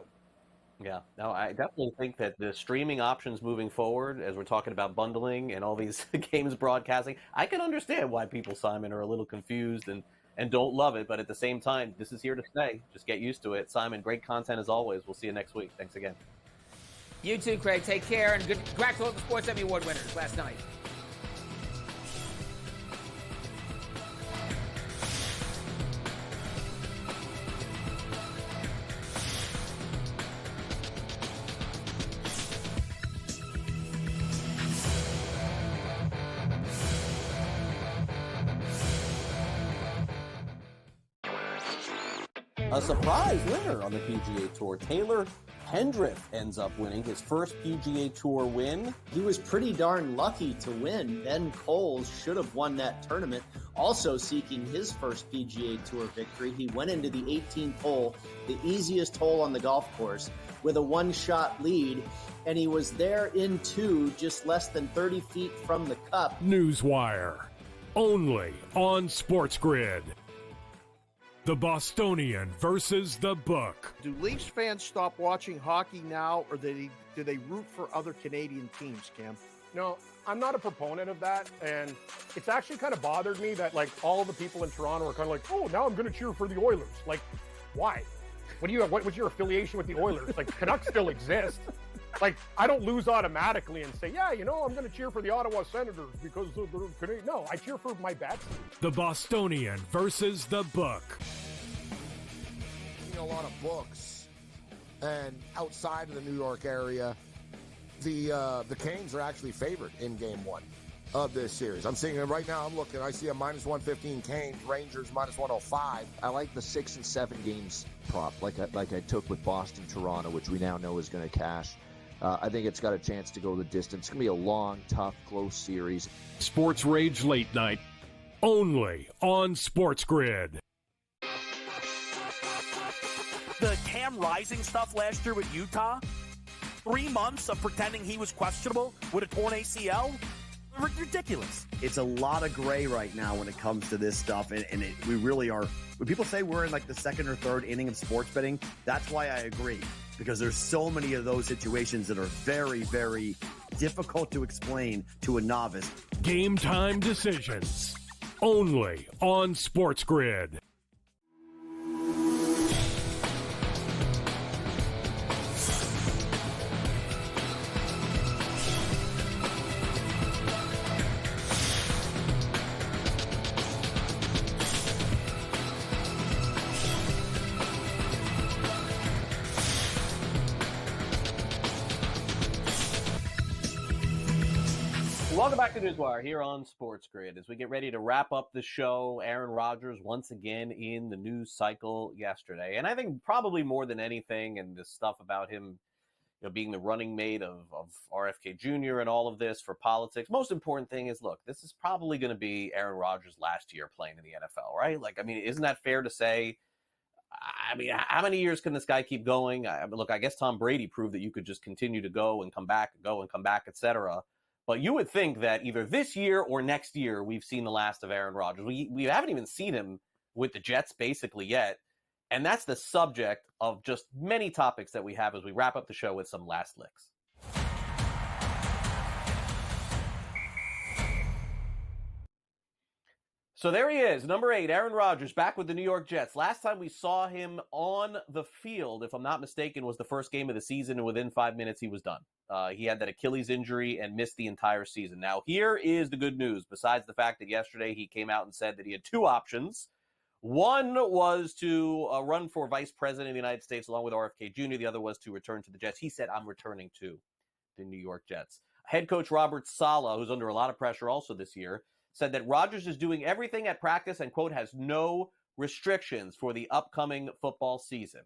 Yeah, no, I definitely think that the streaming options moving forward, as we're talking about bundling and all these games broadcasting, I can understand why people, Simon, are a little confused and don't love it. But at the same time, this is here to stay. Just get used to it. Simon, great content as always. We'll see you next week. Thanks again. You too, Craig. Take care, and congrats to all the Sports Emmy Award winners last night. A surprise winner on the PGA Tour. Taylor Hendrick ends up winning his first PGA Tour win. He was pretty darn lucky to win. Ben Coles should have won that tournament. Also seeking his first PGA Tour victory, he went into the 18th hole, the easiest hole on the golf course, with a one-shot lead, and he was there in 2, just less than 30 feet from the cup. NewsWire, only on SportsGrid. The Bostonian versus the Book. Do Leafs fans stop watching hockey now, or do they root for other Canadian teams, Cam? No, I'm not a proponent of that, and it's actually kind of bothered me that like all the people in Toronto are kind of like, oh, now I'm going to cheer for the Oilers. Like, why? What was your affiliation with the Oilers? Like, Canucks still exist. Like, I don't lose automatically and say, yeah, I'm going to cheer for the Ottawa Senators because they're Canadian. No, I cheer for my bad team. The Bostonian versus the Book. A lot of books, and outside of the New York area, the Canes are actually favored in Game 1 of this series. I'm seeing it right now. I'm looking. I see a -115 Canes, Rangers -105. I like the 6 and 7 games prop, like I took with Boston, Toronto, which we now know is going to cash. I think it's got a chance to go the distance. It's going to be a long, tough, close series. Sports Rage Late Night, only on SportsGrid. The Cam Rising stuff last year with Utah, 3 months of pretending he was questionable with a torn ACL, ridiculous. It's a lot of gray right now when it comes to this stuff, and we really are. When people say we're in like the second or third inning of sports betting, that's why I agree, because there's so many of those situations that are very, very difficult to explain to a novice. Game time decisions, only on SportsGrid. Welcome back to NewsWire here on SportsGrid. As we get ready to wrap up the show, Aaron Rodgers once again in the news cycle yesterday. And I think probably more than anything, and this stuff about him, being the running mate of RFK Jr. and all of this for politics. Most important thing is, look, this is probably going to be Aaron Rodgers' last year playing in the NFL, right? Like, I mean, isn't that fair to say? I mean, how many years can this guy keep going? Look, I guess Tom Brady proved that you could just continue to go and come back, etc. But you would think that either this year or next year, we've seen the last of Aaron Rodgers. We haven't even seen him with the Jets basically yet. And that's the subject of just many topics that we have as we wrap up the show with some last licks. So there he is, number 8, Aaron Rodgers, back with the New York Jets. Last time we saw him on the field, if I'm not mistaken, was the first game of the season, and within 5 minutes he was done. He had that Achilles injury and missed the entire season. Now, here is the good news. Besides the fact that yesterday he came out and said that he had 2 options. One was to run for vice president of the United States along with RFK Jr. The other was to return to the Jets. He said, I'm returning to the New York Jets. Head coach Robert Saleh, who's under a lot of pressure also this year, said that Rodgers is doing everything at practice and, quote, has no restrictions for the upcoming football season.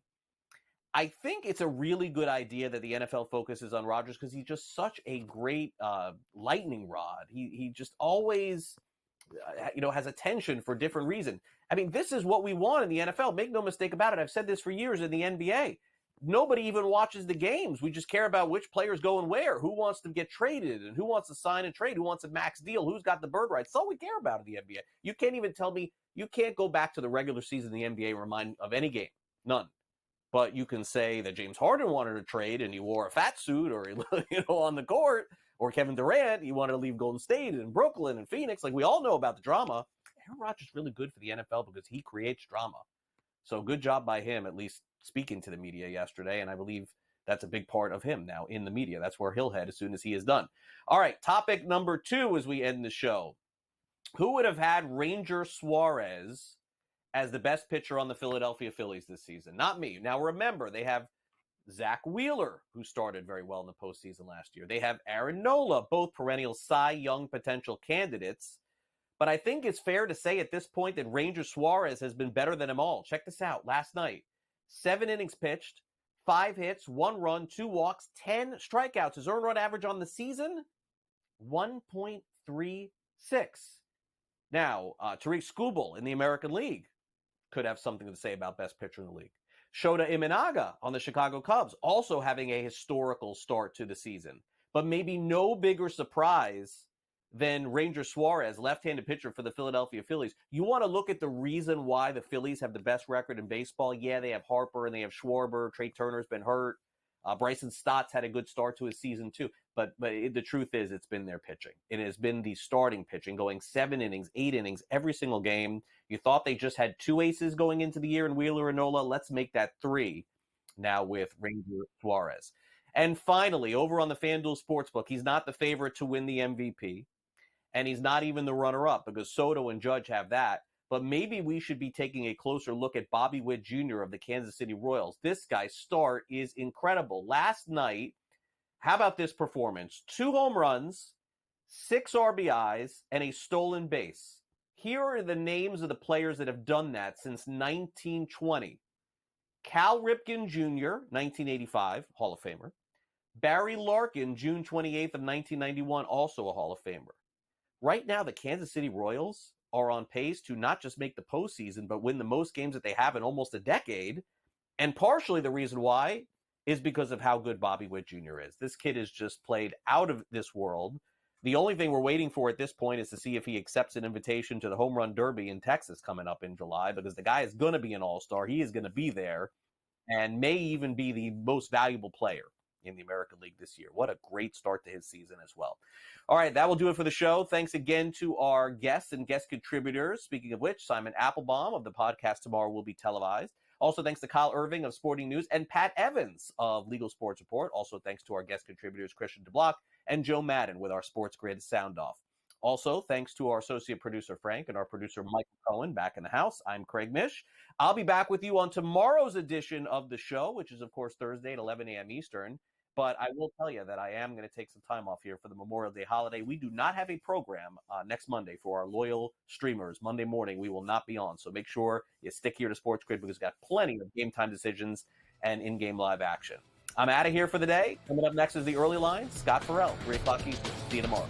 I think it's a really good idea that the NFL focuses on Rodgers because he's just such a great lightning rod. He just always has attention for different reasons. I mean, this is what we want in the NFL. Make no mistake about it. I've said this for years in the NBA. Nobody even watches the games. We just care about which players go and where, who wants to get traded, and who wants to sign and trade, who wants a max deal, who's got the bird rights. That's all we care about in the NBA. You can't even tell me, you can't go back to the regular season in the NBA and remind of any game. None. But you can say that James Harden wanted to trade and he wore a fat suit or on the court, or Kevin Durant, he wanted to leave Golden State and Brooklyn and Phoenix. Like, we all know about the drama. Aaron Rodgers is really good for the NFL because he creates drama. So good job by him, at least speaking to the media yesterday, and I believe that's a big part of him now in the media. That's where he'll head as soon as he is done. All right, topic number 2 as we end the show. Who would have had Ranger Suarez as the best pitcher on the Philadelphia Phillies this season? Not me. Now remember, they have Zach Wheeler, who started very well in the postseason last year. They have Aaron Nola, both perennial Cy Young potential candidates. But I think it's fair to say at this point that Ranger Suarez has been better than them all. Check this out. Last night, 7 innings pitched, 5 hits, 1 run, 2 walks, 10 strikeouts. His earned run average on the season, 1.36. Now, Tariq Skubal in the American League could have something to say about best pitcher in the league. Shota Imanaga on the Chicago Cubs, also having a historical start to the season. But maybe no bigger surprise than Ranger Suarez, left-handed pitcher for the Philadelphia Phillies. You want to look at the reason why the Phillies have the best record in baseball? Yeah, they have Harper and they have Schwarber. Trey Turner's been hurt. Bryson Stott's had a good start to his season too. But the truth is, it's been their pitching. It has been the starting pitching, going 7 innings, 8 innings every single game. You thought they just had 2 aces going into the year in Wheeler and Nola. Let's make that 3 now with Ranger Suarez. And finally, over on the FanDuel Sportsbook, he's not the favorite to win the MVP. And he's not even the runner-up because Soto and Judge have that. But maybe we should be taking a closer look at Bobby Witt Jr. of the Kansas City Royals. This guy's start is incredible. Last night, how about this performance? 2 home runs, 6 RBIs, and a stolen base. Here are the names of the players that have done that since 1920. Cal Ripken Jr., 1985, Hall of Famer. Barry Larkin, June 28th of 1991, also a Hall of Famer. Right now, the Kansas City Royals are on pace to not just make the postseason, but win the most games that they have in almost a decade. And partially the reason why is because of how good Bobby Witt Jr. is. This kid has just played out of this world. The only thing we're waiting for at this point is to see if he accepts an invitation to the Home Run Derby in Texas coming up in July, because the guy is going to be an all-star. He is going to be there and may even be the most valuable player in the American League this year. What a great start to his season as well. All right, that will do it for the show. Thanks again to our guests and guest contributors. Speaking of which, Simon Applebaum of the podcast tomorrow will be televised. Also, thanks to Kyle Irving of Sporting News and Pat Evans of Legal Sports Report. Also, thanks to our guest contributors, Christian DeBlock and Joe Madden with our SportsGrid Sound Off. Also, thanks to our associate producer, Frank, and our producer, Michael Cohen, back in the house. I'm Craig Mish. I'll be back with you on tomorrow's edition of the show, which is, of course, Thursday at 11 a.m. Eastern. But I will tell you that I am going to take some time off here for the Memorial Day holiday. We do not have a program next Monday for our loyal streamers. Monday morning, we will not be on. So make sure you stick here to SportsGrid because we've got plenty of game time decisions and in-game live action. I'm out of here for the day. Coming up next is the early line. Scott Farrell, 3 o'clock Eastern. See you tomorrow.